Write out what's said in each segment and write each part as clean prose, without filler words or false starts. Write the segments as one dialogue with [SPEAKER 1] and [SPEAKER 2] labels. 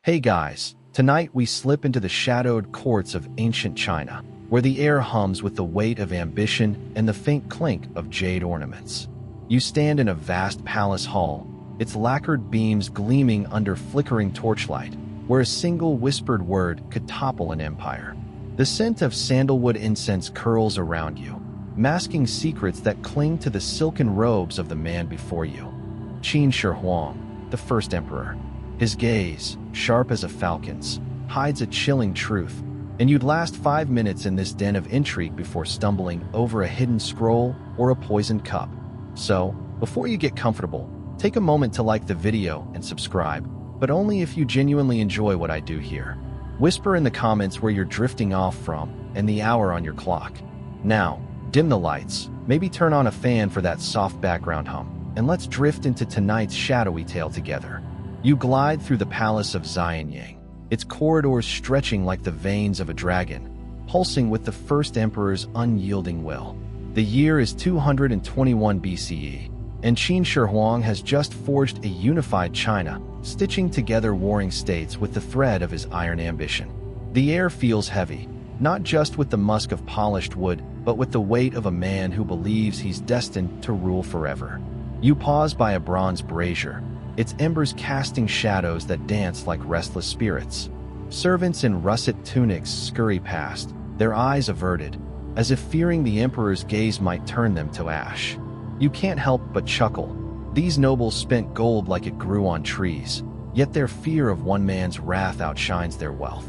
[SPEAKER 1] Hey guys, tonight we slip into the shadowed courts of ancient China, where the air hums with the weight of ambition and the faint clink of jade ornaments. You stand in a vast palace hall, its lacquered beams gleaming under flickering torchlight, where a single whispered word could topple an empire. The scent of sandalwood incense curls around you, masking secrets that cling to the silken robes of the man before you. Qin Shi Huang, the first emperor. His gaze, sharp as a falcon's, hides a chilling truth, and you'd last 5 minutes in this den of intrigue before stumbling over a hidden scroll or a poisoned cup. So, before you get comfortable, take a moment to like the video and subscribe, but only if you genuinely enjoy what I do here. Whisper in the comments where you're drifting off from and the hour on your clock. Now, dim the lights, maybe turn on a fan for that soft background hum, and let's drift into tonight's shadowy tale together. You glide through the palace of Xianyang, its corridors stretching like the veins of a dragon, pulsing with the first emperor's unyielding will. The year is 221 BCE, and Qin Shi Huang has just forged a unified China, stitching together warring states with the thread of his iron ambition. The air feels heavy, not just with the musk of polished wood, but with the weight of a man who believes he's destined to rule forever. You pause by a bronze brazier, its embers casting shadows that dance like restless spirits. Servants in russet tunics scurry past, their eyes averted, as if fearing the emperor's gaze might turn them to ash. You can't help but chuckle. These nobles spent gold like it grew on trees, yet their fear of one man's wrath outshines their wealth.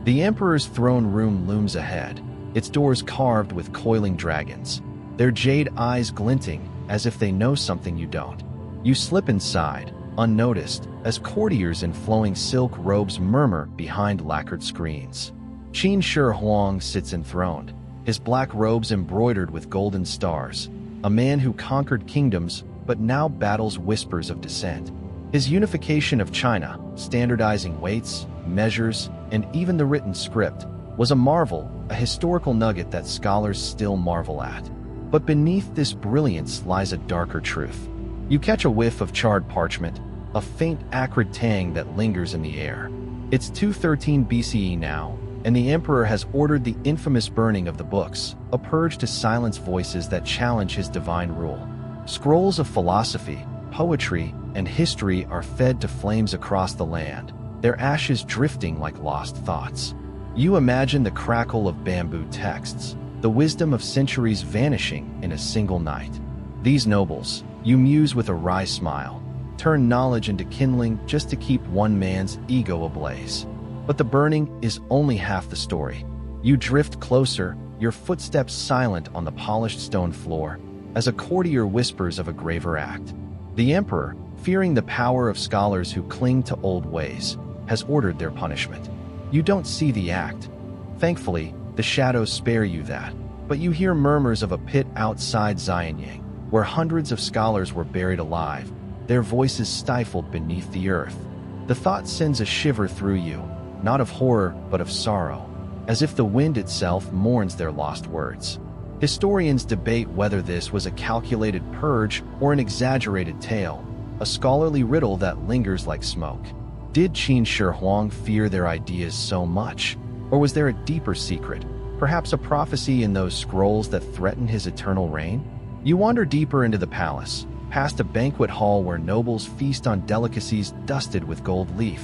[SPEAKER 1] The emperor's throne room looms ahead, its doors carved with coiling dragons, their jade eyes glinting as if they know something you don't. You slip inside, unnoticed, as courtiers in flowing silk robes murmur behind lacquered screens. Qin Shi Huang sits enthroned, his black robes embroidered with golden stars, a man who conquered kingdoms but now battles whispers of dissent. His unification of China, standardizing weights, measures, and even the written script, was a marvel, a historical nugget that scholars still marvel at. But beneath this brilliance lies a darker truth. You catch a whiff of charred parchment, a faint acrid tang that lingers in the air. It's 213 BCE now, and the emperor has ordered the infamous burning of the books, a purge to silence voices that challenge his divine rule. Scrolls of philosophy, poetry, and history are fed to flames across the land, their ashes drifting like lost thoughts. You imagine the crackle of bamboo texts, the wisdom of centuries vanishing in a single night. These nobles, you muse with a wry smile, turn knowledge into kindling just to keep one man's ego ablaze. But the burning is only half the story. You drift closer, your footsteps silent on the polished stone floor, as a courtier whispers of a graver act. The emperor, fearing the power of scholars who cling to old ways, has ordered their punishment. You don't see the act. Thankfully, the shadows spare you that, but you hear murmurs of a pit outside Xianyang, where hundreds of scholars were buried alive, their voices stifled beneath the earth. The thought sends a shiver through you, not of horror but of sorrow, as if the wind itself mourns their lost words. Historians debate whether this was a calculated purge or an exaggerated tale, a scholarly riddle that lingers like smoke. Did Qin Shi Huang fear their ideas so much, or was there a deeper secret, perhaps a prophecy in those scrolls that threaten his eternal reign? You wander deeper into the palace, past a banquet hall where nobles feast on delicacies dusted with gold leaf,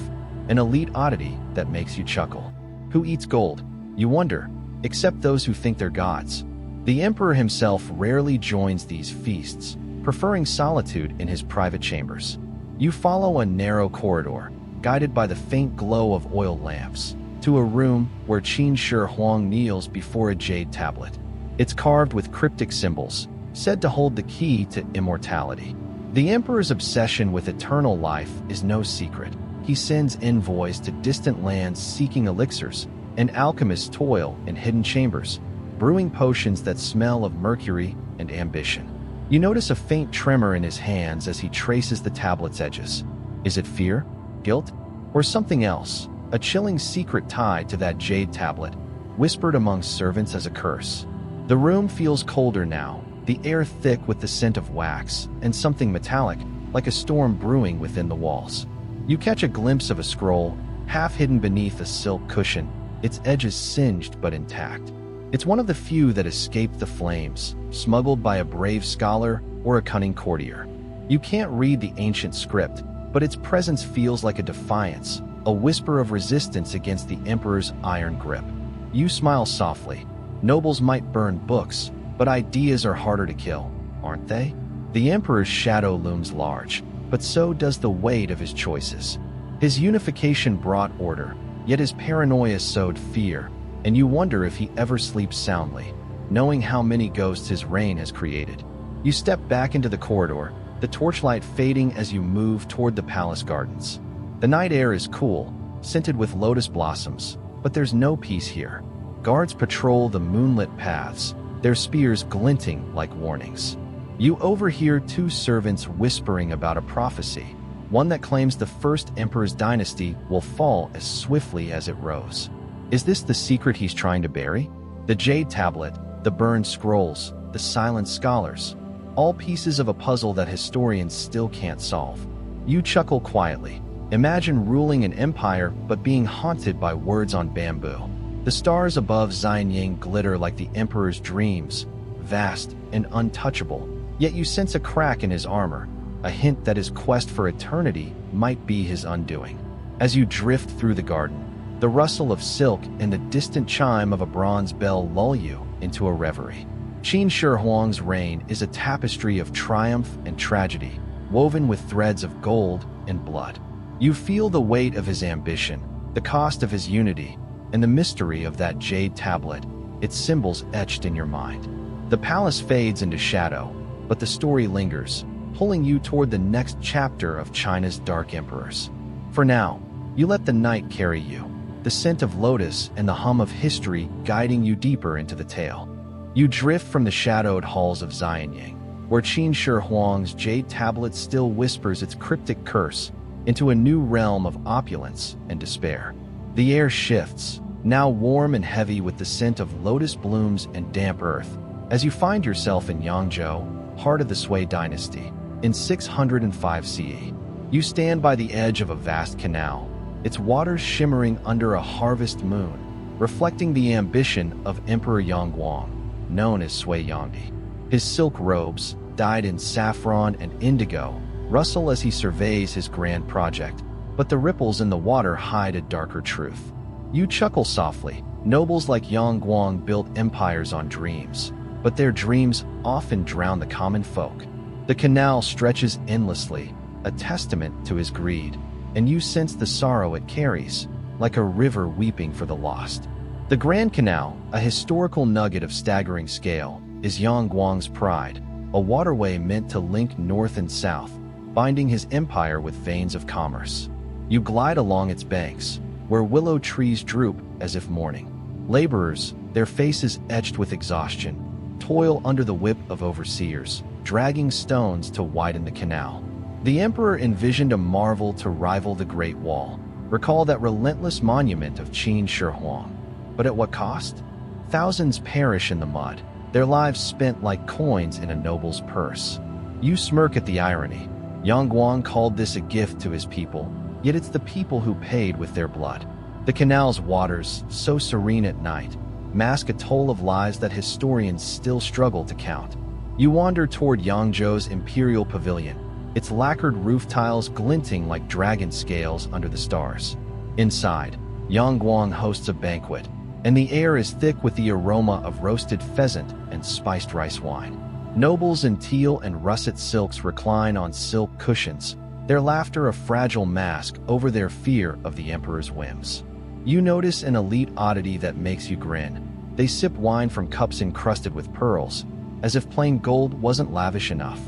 [SPEAKER 1] an elite oddity that makes you chuckle. Who eats gold? You wonder, except those who think they're gods. The emperor himself rarely joins these feasts, preferring solitude in his private chambers. You follow a narrow corridor, guided by the faint glow of oil lamps, to a room where Qin Shi Huang kneels before a jade tablet. It's carved with cryptic symbols, said to hold the key to immortality. The emperor's obsession with eternal life is no secret. He sends envoys to distant lands seeking elixirs, and alchemists toil in hidden chambers, brewing potions that smell of mercury and ambition. You notice a faint tremor in his hands as he traces the tablet's edges. Is it fear, guilt, or something else? A chilling secret tied to that jade tablet, whispered among servants as a curse. The room feels colder now, the air thick with the scent of wax, and something metallic, like a storm brewing within the walls. You catch a glimpse of a scroll, half hidden beneath a silk cushion, its edges singed but intact. It's one of the few that escaped the flames, smuggled by a brave scholar or a cunning courtier. You can't read the ancient script, but its presence feels like a defiance, a whisper of resistance against the emperor's iron grip. You smile softly. Nobles might burn books, but ideas are harder to kill, aren't they? The emperor's shadow looms large, but so does the weight of his choices. His unification brought order, yet his paranoia sowed fear, and you wonder if he ever sleeps soundly, knowing how many ghosts his reign has created. You step back into the corridor, the torchlight fading as you move toward the palace gardens. The night air is cool, scented with lotus blossoms, but there's no peace here. Guards patrol the moonlit paths, their spears glinting like warnings. You overhear two servants whispering about a prophecy, one that claims the first emperor's dynasty will fall as swiftly as it rose. Is this the secret he's trying to bury? The jade tablet, the burned scrolls, the silent scholars, all pieces of a puzzle that historians still can't solve. You chuckle quietly. Imagine ruling an empire but being haunted by words on bamboo. The stars above Xianying glitter like the emperor's dreams, vast and untouchable, yet you sense a crack in his armor, a hint that his quest for eternity might be his undoing. As you drift through the garden, the rustle of silk and the distant chime of a bronze bell lull you into a reverie. Qin Shi Huang's reign is a tapestry of triumph and tragedy, woven with threads of gold and blood. You feel the weight of his ambition, the cost of his unity, and the mystery of that jade tablet, its symbols etched in your mind. The palace fades into shadow, but the story lingers, pulling you toward the next chapter of China's dark emperors. For now, you let the night carry you, the scent of lotus and the hum of history guiding you deeper into the tale. You drift from the shadowed halls of Xianying, where Qin Shi Huang's jade tablet still whispers its cryptic curse, into a new realm of opulence and despair. The air shifts, now warm and heavy with the scent of lotus blooms and damp earth, as you find yourself in Yangzhou, heart of the Sui dynasty, in 605 CE. You stand by the edge of a vast canal, its waters shimmering under a harvest moon, reflecting the ambition of Emperor Yangguang, known as Sui Yangdi. His silk robes, dyed in saffron and indigo, rustle as he surveys his grand project, but the ripples in the water hide a darker truth. You chuckle softly. Nobles like Yangguang built empires on dreams, but their dreams often drown the common folk. The canal stretches endlessly, a testament to his greed, and you sense the sorrow it carries, like a river weeping for the lost. The Grand Canal, a historical nugget of staggering scale, is Yangguang's pride, a waterway meant to link north and south, binding his empire with veins of commerce. You glide along its banks, where willow trees droop as if mourning. Laborers, their faces etched with exhaustion, toil under the whip of overseers, dragging stones to widen the canal. The emperor envisioned a marvel to rival the Great Wall. Recall that relentless monument of Qin Shi Huang. But at what cost? Thousands perish in the mud, their lives spent like coins in a noble's purse. You smirk at the irony. Yangguang called this a gift to his people, yet it's the people who paid with their blood. The canal's waters, so serene at night, mask a toll of lives that historians still struggle to count. You wander toward Yangzhou's imperial pavilion, its lacquered roof tiles glinting like dragon scales under the stars. Inside, Yangguang hosts a banquet, and the air is thick with the aroma of roasted pheasant and spiced rice wine. Nobles in teal and russet silks recline on silk cushions, their laughter a fragile mask over their fear of the emperor's whims. You notice an elite oddity that makes you grin. They sip wine from cups encrusted with pearls, as if plain gold wasn't lavish enough.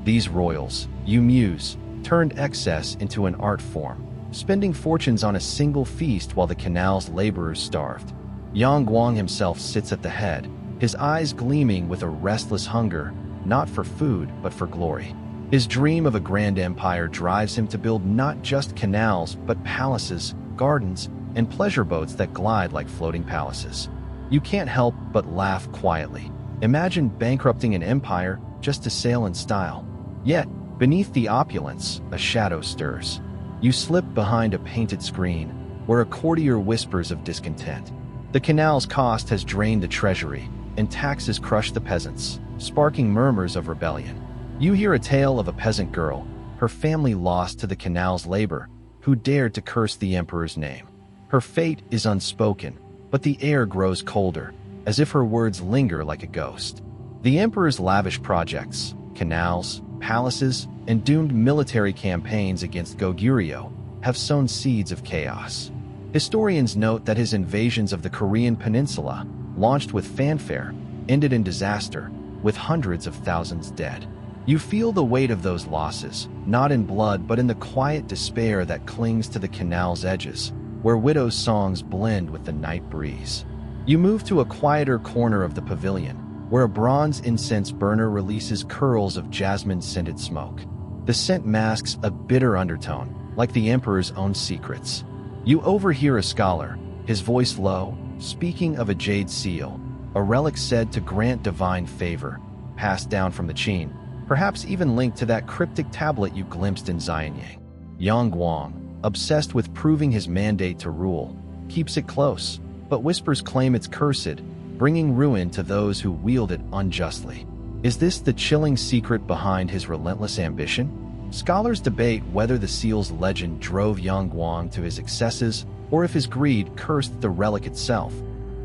[SPEAKER 1] These royals, you muse, turned excess into an art form, spending fortunes on a single feast while the canal's laborers starved. Yangguang himself sits at the head, his eyes gleaming with a restless hunger, not for food but for glory. His dream of a grand empire drives him to build not just canals but palaces, gardens, and pleasure boats that glide like floating palaces. You can't help but laugh quietly. Imagine bankrupting an empire just to sail in style. Yet, beneath the opulence, a shadow stirs. You slip behind a painted screen, where a courtier whispers of discontent. The canal's cost has drained the treasury, and taxes crush the peasants, sparking murmurs of rebellion. You hear a tale of a peasant girl, her family lost to the canal's labor, who dared to curse the emperor's name. Her fate is unspoken, but the air grows colder, as if her words linger like a ghost. The emperor's lavish projects, canals, palaces, and doomed military campaigns against Goguryeo have sown seeds of chaos. Historians note that his invasions of the Korean peninsula, launched with fanfare, ended in disaster, with hundreds of thousands dead. You feel the weight of those losses, not in blood but in the quiet despair that clings to the canal's edges, where widows' songs blend with the night breeze. You move to a quieter corner of the pavilion, where a bronze incense burner releases curls of jasmine-scented smoke. The scent masks a bitter undertone, like the emperor's own secrets. You overhear a scholar, his voice low, speaking of a jade seal, a relic said to grant divine favor, passed down from the Qing, perhaps even linked to that cryptic tablet you glimpsed in Xianyang. Yang Guang, obsessed with proving his mandate to rule, keeps it close, but whispers claim it's cursed, bringing ruin to those who wield it unjustly. Is this the chilling secret behind his relentless ambition? Scholars debate whether the seal's legend drove Yang Guang to his excesses or if his greed cursed the relic itself,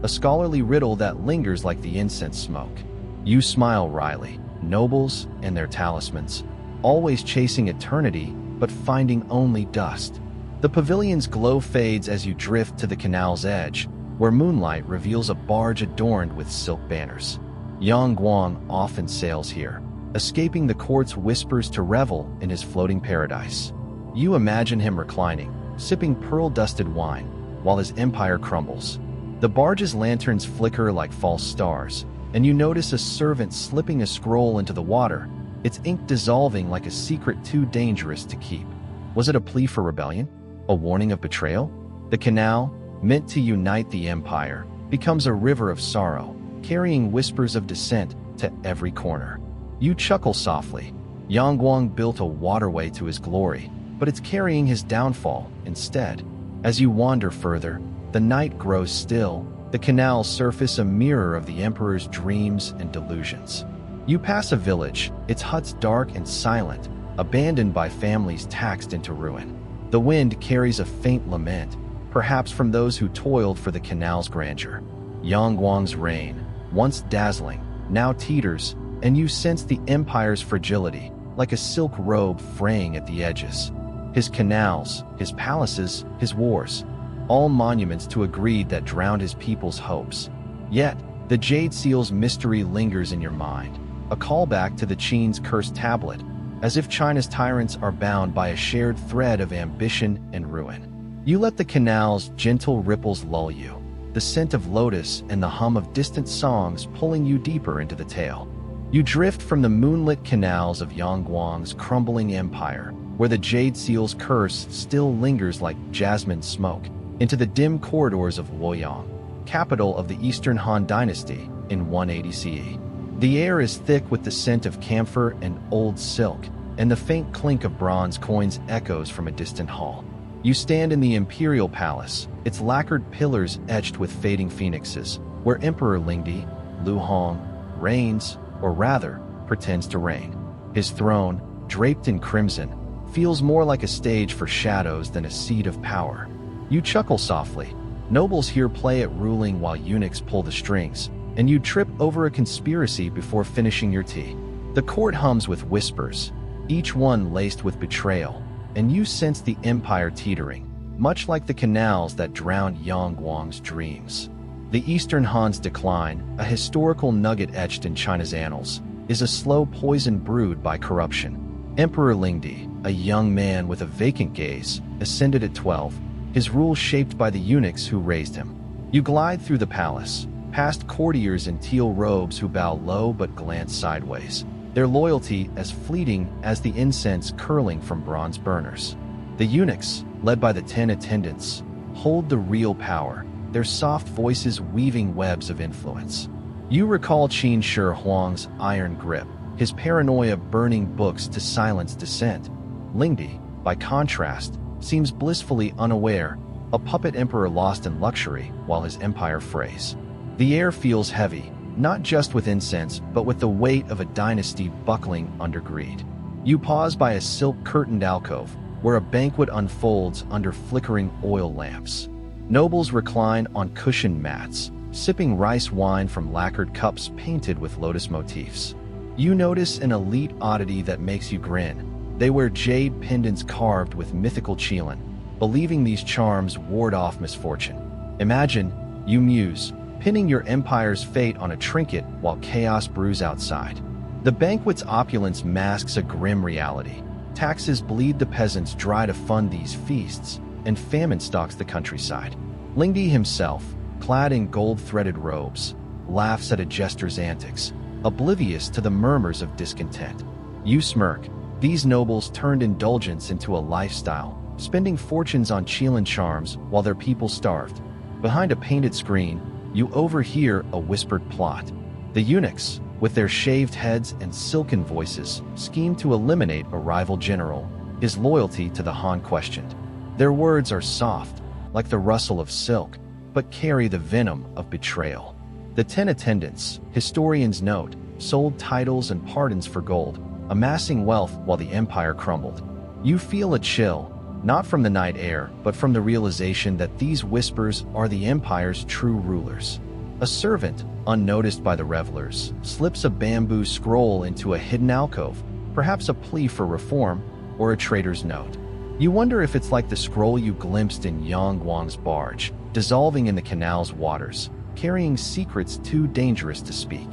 [SPEAKER 1] a scholarly riddle that lingers like the incense smoke. You smile wryly, nobles and their talismans, always chasing eternity but finding only dust. The pavilion's glow fades as you drift to the canal's edge, where moonlight reveals a barge adorned with silk banners. Yang Guang often sails here, escaping the court's whispers to revel in his floating paradise. You imagine him reclining, sipping pearl-dusted wine, while his empire crumbles. The barge's lanterns flicker like false stars, and you notice a servant slipping a scroll into the water, its ink dissolving like a secret too dangerous to keep. Was it a plea for rebellion? A warning of betrayal? The canal, meant to unite the empire, becomes a river of sorrow, carrying whispers of dissent to every corner. You chuckle softly. Yang Guang built a waterway to his glory, but it's carrying his downfall instead. As you wander further, the night grows still, the canal's surface a mirror of the emperor's dreams and delusions. You pass a village, its huts dark and silent, abandoned by families taxed into ruin. The wind carries a faint lament, perhaps from those who toiled for the canal's grandeur. Yang Guang's reign, once dazzling, now teeters, and you sense the empire's fragility, like a silk robe fraying at the edges. His canals, his palaces, his wars, all monuments to a greed that drowned his people's hopes. Yet, the Jade Seal's mystery lingers in your mind, a callback to the Qing's cursed tablet, as if China's tyrants are bound by a shared thread of ambition and ruin. You let the canal's gentle ripples lull you, the scent of lotus and the hum of distant songs pulling you deeper into the tale. You drift from the moonlit canals of Yang Guang's crumbling empire, where the Jade Seal's curse still lingers like jasmine smoke, into the dim corridors of Luoyang, capital of the Eastern Han Dynasty in 180 CE. The air is thick with the scent of camphor and old silk, and the faint clink of bronze coins echoes from a distant hall. You stand in the imperial palace, its lacquered pillars etched with fading phoenixes, where Emperor Lingdi, Lu Hong, reigns, or rather, pretends to reign. His throne, draped in crimson, feels more like a stage for shadows than a seat of power. You chuckle softly. Nobles here play at ruling while eunuchs pull the strings, and you trip over a conspiracy before finishing your tea. The court hums with whispers, each one laced with betrayal, and you sense the empire teetering, much like the canals that drowned Yang Guang's dreams. The Eastern Han's decline, a historical nugget etched in China's annals, is a slow poison brewed by corruption. Emperor Lingdi, a young man with a vacant gaze, ascended at 12, his rule shaped by the eunuchs who raised him. You glide through the palace, past courtiers in teal robes who bow low but glance sideways, their loyalty as fleeting as the incense curling from bronze burners. The eunuchs, led by the 10 attendants, hold the real power, their soft voices weaving webs of influence. You recall Qin Shi Huang's iron grip, his paranoia burning books to silence dissent. Lingdi, by contrast, seems blissfully unaware, a puppet emperor lost in luxury while his empire frays. The air feels heavy, not just with incense, but with the weight of a dynasty buckling under greed. You pause by a silk-curtained alcove, where a banquet unfolds under flickering oil lamps. Nobles recline on cushioned mats, sipping rice wine from lacquered cups painted with lotus motifs. You notice an elite oddity that makes you grin. They wear jade pendants carved with mythical Qing, believing these charms ward off misfortune. Imagine, you muse, pinning your empire's fate on a trinket while chaos brews outside. The banquet's opulence masks a grim reality. Taxes bleed the peasants dry to fund these feasts, and famine stalks the countryside. Lingdi himself, clad in gold-threaded robes, laughs at a jester's antics, oblivious to the murmurs of discontent. You smirk. These nobles turned indulgence into a lifestyle, spending fortunes on Qing charms while their people starved. Behind a painted screen, you overhear a whispered plot. The eunuchs, with their shaved heads and silken voices, scheme to eliminate a rival general, his loyalty to the Han questioned. Their words are soft, like the rustle of silk, but carry the venom of betrayal. The 10 attendants, historians note, sold titles and pardons for gold, amassing wealth while the empire crumbled. You feel a chill, not from the night air, but from the realization that these whispers are the empire's true rulers. A servant, unnoticed by the revelers, slips a bamboo scroll into a hidden alcove, perhaps a plea for reform or a traitor's note. You wonder if it's like the scroll you glimpsed in Yang Guang's barge, dissolving in the canal's waters, carrying secrets too dangerous to speak.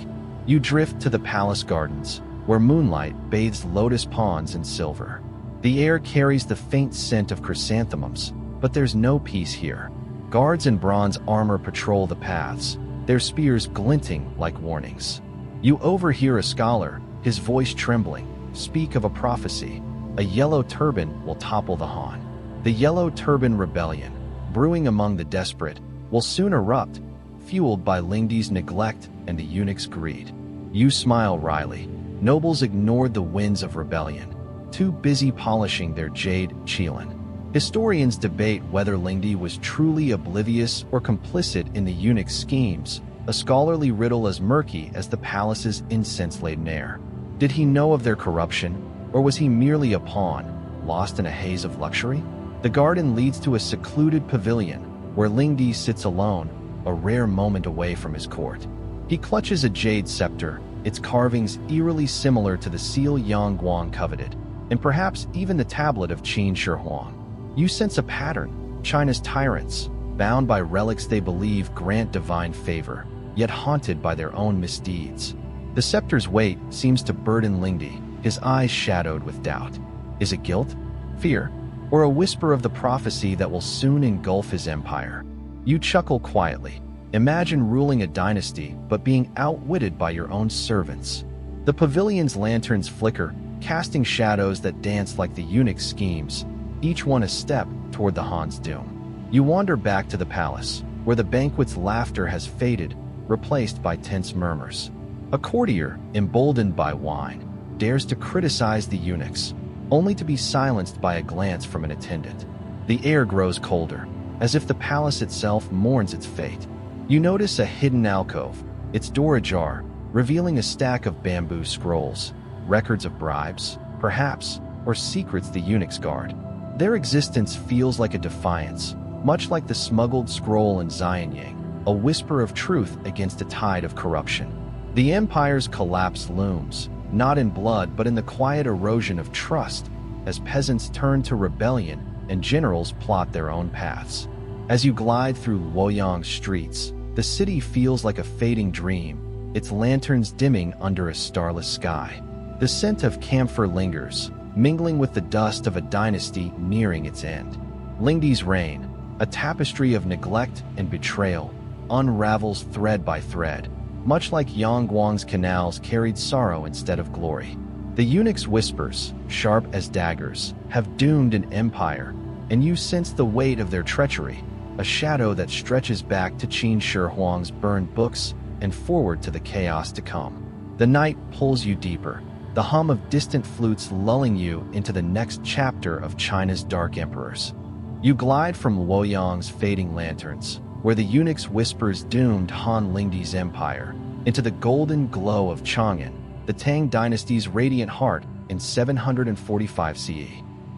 [SPEAKER 1] You drift to the palace gardens, where moonlight bathes lotus ponds in silver. The air carries the faint scent of chrysanthemums, but there's no peace here. Guards in bronze armor patrol the paths, their spears glinting like warnings. You overhear a scholar, his voice trembling, speak of a prophecy. A yellow turban will topple the Han. The Yellow Turban Rebellion, brewing among the desperate, will soon erupt, fueled by Lingdi's neglect and the eunuch's greed. You smile wryly. Nobles ignored the winds of rebellion, too busy polishing their jade Qilin. Historians debate whether Lingdi was truly oblivious or complicit in the eunuch's schemes, a scholarly riddle as murky as the palace's incense-laden air. Did he know of their corruption, or was he merely a pawn, lost in a haze of luxury? The garden leads to a secluded pavilion, where Lingdi sits alone, a rare moment away from his court. He clutches a jade scepter, its carvings eerily similar to the seal Yang Guang coveted, and perhaps even the tablet of Qin Shi Huang. You sense a pattern, China's tyrants, bound by relics they believe grant divine favor, yet haunted by their own misdeeds. The scepter's weight seems to burden Lingdi, his eyes shadowed with doubt. Is it guilt, fear, or a whisper of the prophecy that will soon engulf his empire? You chuckle quietly. Imagine ruling a dynasty but being outwitted by your own servants. The pavilion's lanterns flicker, casting shadows that dance like the eunuch's schemes, each one a step toward the Han's doom. You wander back to the palace, where the banquet's laughter has faded, replaced by tense murmurs. A courtier, emboldened by wine, dares to criticize the eunuchs, only to be silenced by a glance from an attendant. The air grows colder, as if the palace itself mourns its fate. You notice a hidden alcove, its door ajar, revealing a stack of bamboo scrolls, records of bribes, perhaps, or secrets the eunuchs guard. Their existence feels like a defiance, much like the smuggled scroll in Xianyang, a whisper of truth against a tide of corruption. The empire's collapse looms, not in blood but in the quiet erosion of trust, as peasants turn to rebellion and generals plot their own paths. As you glide through Luoyang's streets, the city feels like a fading dream, its lanterns dimming under a starless sky. The scent of camphor lingers, mingling with the dust of a dynasty nearing its end. Lingdi's reign, a tapestry of neglect and betrayal, unravels thread by thread, much like Yang Guang's canals carried sorrow instead of glory. The eunuch's whispers, sharp as daggers, have doomed an empire, and you sense the weight of their treachery, a shadow that stretches back to Qin Shi Huang's burned books and forward to the chaos to come. The night pulls you deeper, the hum of distant flutes lulling you into the next chapter of China's dark emperors. You glide from Luoyang's fading lanterns, where the eunuch's whispers doomed Han Lingdi's empire, into the golden glow of Chang'an, the Tang dynasty's radiant heart in 745 CE.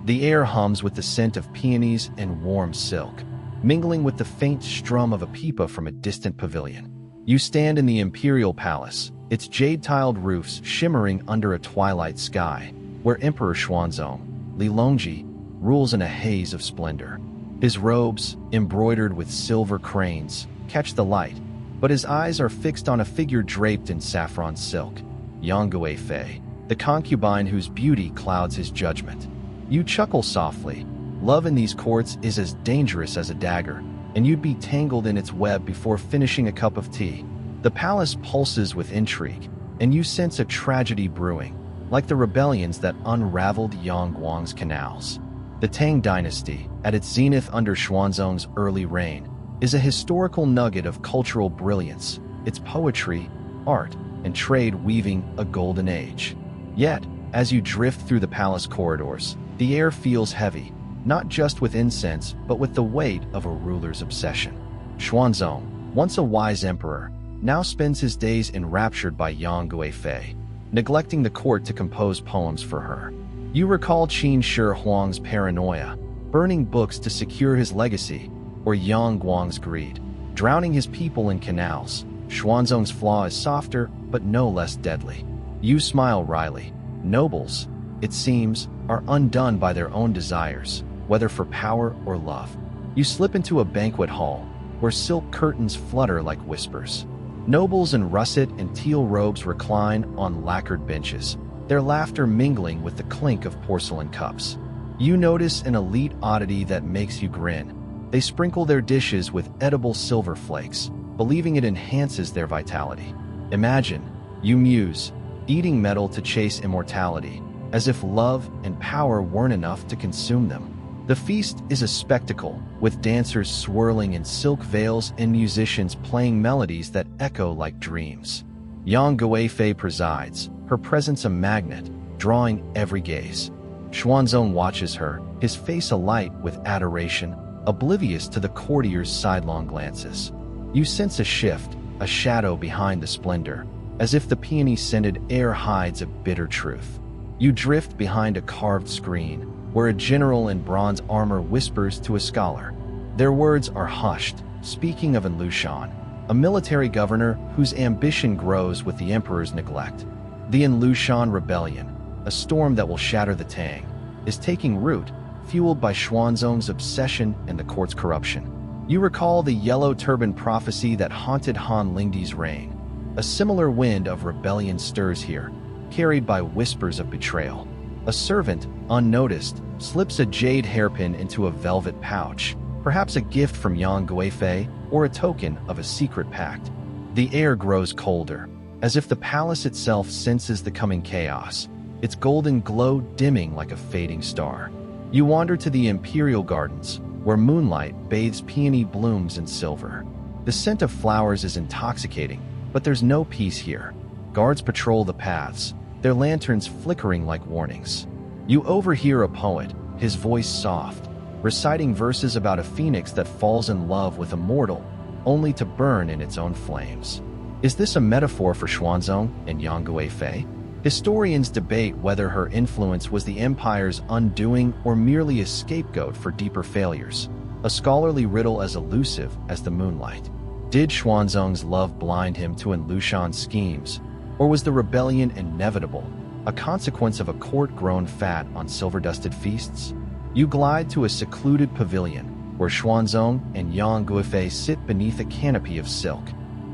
[SPEAKER 1] The air hums with the scent of peonies and warm silk, mingling with the faint strum of a pipa from a distant pavilion. You stand in the imperial palace, its jade-tiled roofs shimmering under a twilight sky, where Emperor Xuanzong, Li Longji, rules in a haze of splendor. His robes, embroidered with silver cranes, catch the light, but his eyes are fixed on a figure draped in saffron silk, Yang Guifei, the concubine whose beauty clouds his judgment. You chuckle softly. Love in these courts is as dangerous as a dagger, and you'd be tangled in its web before finishing a cup of tea. The palace pulses with intrigue, and you sense a tragedy brewing, like the rebellions that unraveled Yangguang's canals. The Tang dynasty, at its zenith under Xuanzong's early reign, is a historical nugget of cultural brilliance, its poetry, art, and trade weaving a golden age. Yet, as you drift through the palace corridors, the air feels heavy, not just with incense, but with the weight of a ruler's obsession. Xuanzong, once a wise emperor, now spends his days enraptured by Yang Guifei, neglecting the court to compose poems for her. You recall Qin Shi Huang's paranoia, burning books to secure his legacy, or Yang Guang's greed, drowning his people in canals. Xuanzong's flaw is softer, but no less deadly. You smile wryly. Nobles, it seems, are undone by their own desires, whether for power or love. You slip into a banquet hall, where silk curtains flutter like whispers. Nobles in russet and teal robes recline on lacquered benches, their laughter mingling with the clink of porcelain cups. You notice an elite oddity that makes you grin. They sprinkle their dishes with edible silver flakes, believing it enhances their vitality. Imagine, you muse, eating metal to chase immortality, as if love and power weren't enough to consume them. The feast is a spectacle, with dancers swirling in silk veils and musicians playing melodies that echo like dreams. Yang Guifei presides, her presence a magnet, drawing every gaze. Xuanzong watches her, his face alight with adoration, oblivious to the courtiers' sidelong glances. You sense a shift, a shadow behind the splendor, as if the peony-scented air hides a bitter truth. You drift behind a carved screen, where a general in bronze armor whispers to a scholar. Their words are hushed, speaking of Enlushan, a military governor whose ambition grows with the emperor's neglect. The Enlushan rebellion, a storm that will shatter the Tang, is taking root, fueled by Xuanzong's obsession and the court's corruption. You recall the yellow turban prophecy that haunted Han Lingdi's reign. A similar wind of rebellion stirs here, carried by whispers of betrayal. A servant, unnoticed, slips a jade hairpin into a velvet pouch, perhaps a gift from Yang Guifei or a token of a secret pact. The air grows colder, as if the palace itself senses the coming chaos, its golden glow dimming like a fading star. You wander to the imperial gardens, where moonlight bathes peony blooms in silver. The scent of flowers is intoxicating, but there's no peace here. Guards patrol the paths, their lanterns flickering like warnings. You overhear a poet, his voice soft, reciting verses about a phoenix that falls in love with a mortal, only to burn in its own flames. Is this a metaphor for Xuanzong and Yang Guifei? Historians debate whether her influence was the empire's undoing or merely a scapegoat for deeper failures, a scholarly riddle as elusive as the moonlight. Did Xuanzong's love blind him to Enlushan's schemes, or was the rebellion inevitable, a consequence of a court grown fat on silver-dusted feasts? You glide to a secluded pavilion, where Xuanzong and Yang Guifei sit beneath a canopy of silk.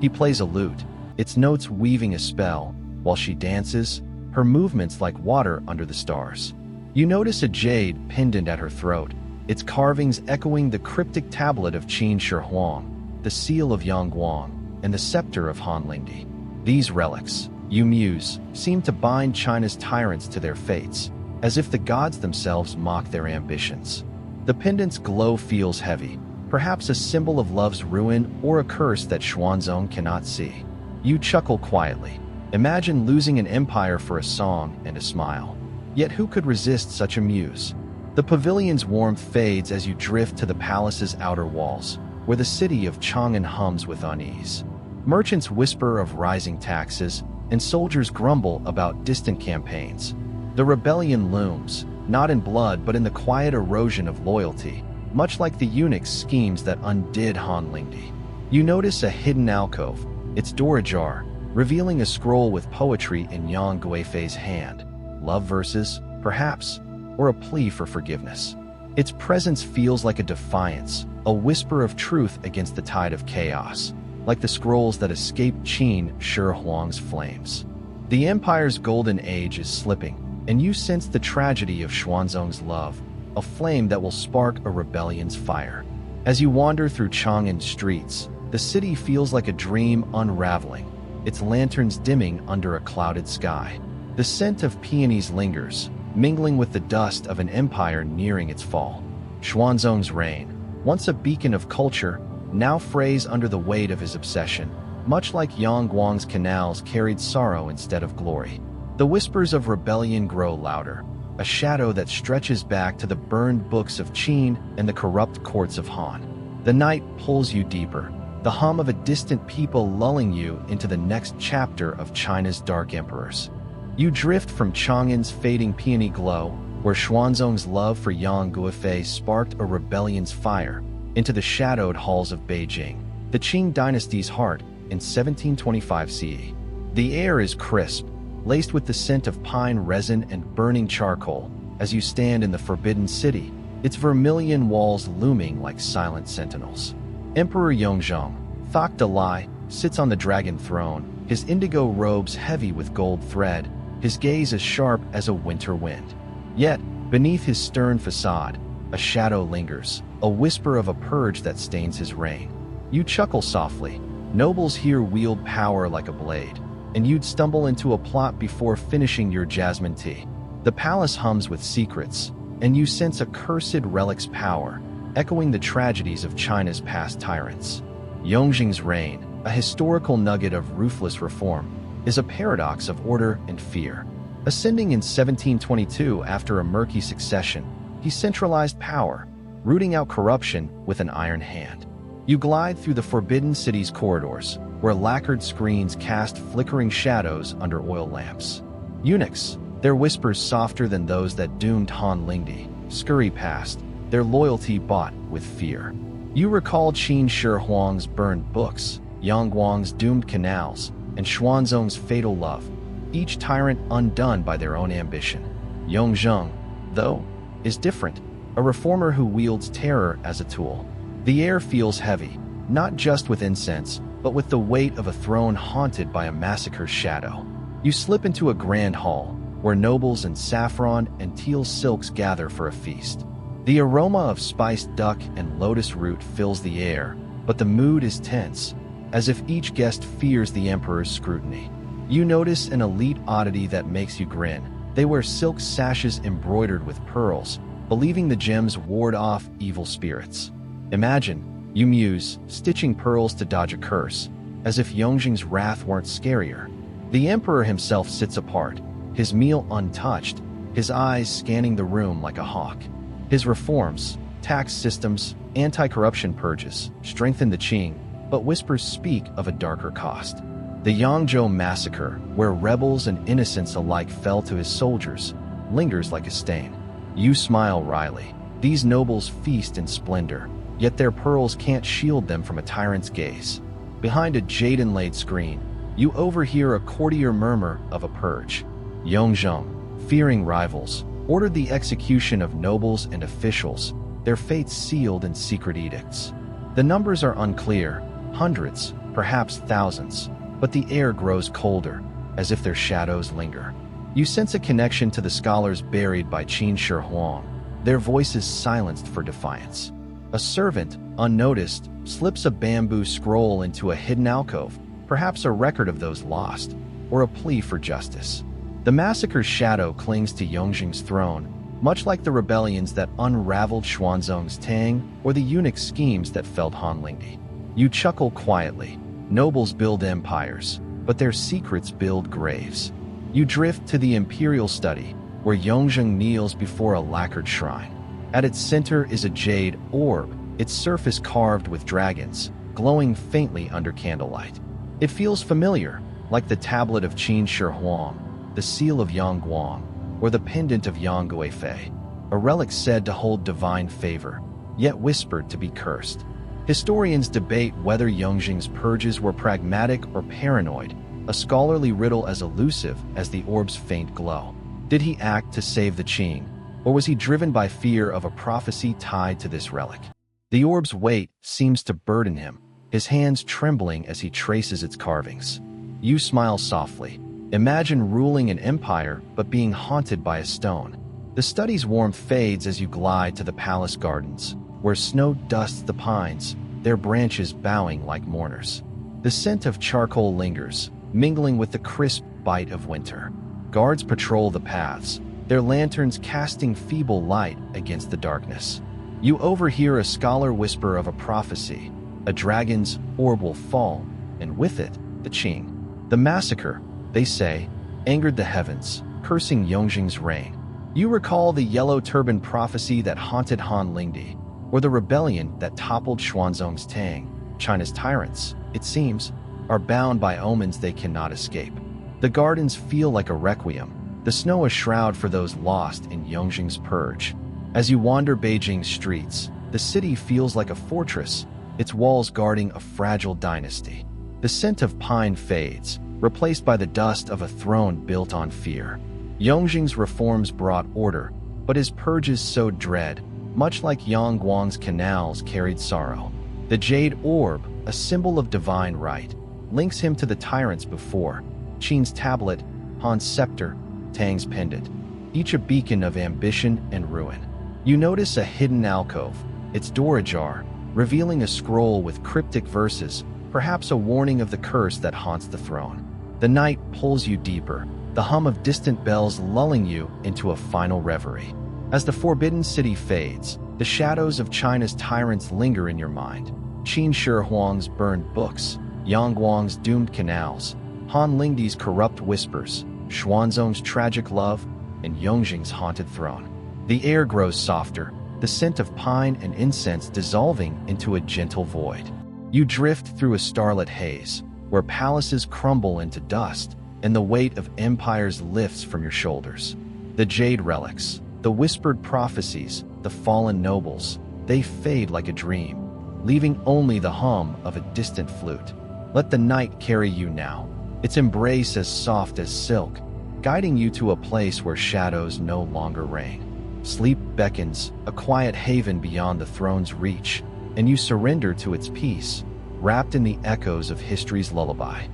[SPEAKER 1] He plays a lute, its notes weaving a spell, while she dances, her movements like water under the stars. You notice a jade pendant at her throat, its carvings echoing the cryptic tablet of Qin Shi Huang, the seal of Yangguang, and the scepter of Han Lingdi. These relics, you muse, seem to bind China's tyrants to their fates, as if the gods themselves mock their ambitions. The pendant's glow feels heavy, perhaps a symbol of love's ruin or a curse that Xuanzong cannot see. You chuckle quietly. Imagine losing an empire for a song and a smile. Yet who could resist such a muse? The pavilion's warmth fades as you drift to the palace's outer walls, where the city of Chang'an hums with unease. Merchants whisper of rising taxes, and soldiers grumble about distant campaigns. The rebellion looms, not in blood but in the quiet erosion of loyalty, much like the eunuch's schemes that undid Han Lingdi. You notice a hidden alcove, its door ajar, revealing a scroll with poetry in Yang Guifei's hand. Love verses, perhaps, or a plea for forgiveness. Its presence feels like a defiance, a whisper of truth against the tide of chaos, like the scrolls that escaped Qin Shi Huang's flames. The empire's golden age is slipping, and you sense the tragedy of Xuanzong's love, a flame that will spark a rebellion's fire. As you wander through Chang'an streets, the city feels like a dream unraveling, its lanterns dimming under a clouded sky. The scent of peonies lingers, mingling with the dust of an empire nearing its fall. Xuanzong's reign, once a beacon of culture, now frays under the weight of his obsession, much like Yang Guang's canals carried sorrow instead of glory. The whispers of rebellion grow louder, a shadow that stretches back to the burned books of Qin and the corrupt courts of Han. The night pulls you deeper, the hum of a distant people lulling you into the next chapter of China's dark emperors. You drift from Chang'an's fading peony glow, where Xuanzong's love for Yang Guifei sparked a rebellion's fire, into the shadowed halls of Beijing, the Qing dynasty's heart, in 1725 CE. The air is crisp, laced with the scent of pine resin and burning charcoal, as you stand in the Forbidden City, its vermilion walls looming like silent sentinels. Emperor Yongzheng, Thok Dalai, sits on the dragon throne, his indigo robes heavy with gold thread, his gaze as sharp as a winter wind. Yet, beneath his stern facade, a shadow lingers, a whisper of a purge that stains his reign. You chuckle softly. Nobles here wield power like a blade, and you'd stumble into a plot before finishing your jasmine tea. The palace hums with secrets, and you sense a cursed relic's power, echoing the tragedies of China's past tyrants. Yongzheng's reign, a historical nugget of ruthless reform, is a paradox of order and fear. Ascending in 1722 after a murky succession, he centralized power, rooting out corruption with an iron hand. You glide through the Forbidden City's corridors, where lacquered screens cast flickering shadows under oil lamps. Eunuchs, their whispers softer than those that doomed Han Lingdi, scurry past, their loyalty bought with fear. You recall Qin Shi Huang's burned books, Yang Guang's doomed canals, and Xuanzong's fatal love, each tyrant undone by their own ambition. Yongzheng, though, is different, a reformer who wields terror as a tool. The air feels heavy, not just with incense, but with the weight of a throne haunted by a massacre's shadow. You slip into a grand hall, where nobles in saffron and teal silks gather for a feast. The aroma of spiced duck and lotus root fills the air, but the mood is tense, as if each guest fears the emperor's scrutiny. You notice an elite oddity that makes you grin. They wear silk sashes embroidered with pearls, believing the gems ward off evil spirits. Imagine, you muse, stitching pearls to dodge a curse, as if Yongzheng's wrath weren't scarier. The emperor himself sits apart, his meal untouched, his eyes scanning the room like a hawk. His reforms, tax systems, anti-corruption purges, strengthen the Qing, but whispers speak of a darker cost. The Yangzhou massacre, where rebels and innocents alike fell to his soldiers, lingers like a stain. You smile wryly. These nobles feast in splendor, yet their pearls can't shield them from a tyrant's gaze. Behind a jade-inlaid screen, you overhear a courtier murmur of a purge. Yongzheng, fearing rivals, ordered the execution of nobles and officials, their fates sealed in secret edicts. The numbers are unclear, hundreds, perhaps thousands, but the air grows colder, as if their shadows linger. You sense a connection to the scholars buried by Qin Shi Huang, their voices silenced for defiance. A servant, unnoticed, slips a bamboo scroll into a hidden alcove, perhaps a record of those lost, or a plea for justice. The massacre's shadow clings to Yongzheng's throne, much like the rebellions that unraveled Xuanzong's Tang or the eunuch schemes that felled Han Lingdi. You chuckle quietly. Nobles build empires, but their secrets build graves. You drift to the imperial study, where Yongzheng kneels before a lacquered shrine. At its center is a jade orb, its surface carved with dragons, glowing faintly under candlelight. It feels familiar, like the tablet of Qin Shi Huang, the seal of Yangguang, or the pendant of Yang Guifei, a relic said to hold divine favor, yet whispered to be cursed. Historians debate whether Yongjing's purges were pragmatic or paranoid, a scholarly riddle as elusive as the orb's faint glow. Did he act to save the Qing, or was he driven by fear of a prophecy tied to this relic? The orb's weight seems to burden him, his hands trembling as he traces its carvings. You smile softly. Imagine ruling an empire but being haunted by a stone. The study's warmth fades as you glide to the palace gardens, where snow dusts the pines, their branches bowing like mourners. The scent of charcoal lingers, mingling with the crisp bite of winter. Guards patrol the paths, their lanterns casting feeble light against the darkness. You overhear a scholar whisper of a prophecy. A dragon's orb will fall, and with it, the Qing. The massacre, they say, angered the heavens, cursing Yongjing's reign. You recall the yellow turban prophecy that haunted Han Lingdi, or the rebellion that toppled Xuanzong's Tang. China's tyrants, it seems, are bound by omens they cannot escape. The gardens feel like a requiem, the snow a shroud for those lost in Yongjing's purge. As you wander Beijing's streets, the city feels like a fortress, its walls guarding a fragile dynasty. The scent of pine fades, replaced by the dust of a throne built on fear. Yongjing's reforms brought order, but his purges sowed dread, much like Yangguang's canals carried sorrow. The jade orb, a symbol of divine right, links him to the tyrants before, Qin's tablet, Han's scepter, Tang's pendant, each a beacon of ambition and ruin. You notice a hidden alcove, its door ajar, revealing a scroll with cryptic verses, perhaps a warning of the curse that haunts the throne. The night pulls you deeper, the hum of distant bells lulling you into a final reverie. As the forbidden city fades, the shadows of China's tyrants linger in your mind. Qin Shi Huang's burned books, Yangguang's doomed canals, Han Lingdi's corrupt whispers, Xuanzong's tragic love, and Yongjing's haunted throne. The air grows softer, the scent of pine and incense dissolving into a gentle void. You drift through a starlit haze, where palaces crumble into dust, and the weight of empires lifts from your shoulders. The jade relics, the whispered prophecies, the fallen nobles, they fade like a dream, leaving only the hum of a distant flute. Let the night carry you now, its embrace as soft as silk, guiding you to a place where shadows no longer reign. Sleep beckons, a quiet haven beyond the throne's reach, and you surrender to its peace, wrapped in the echoes of history's lullaby.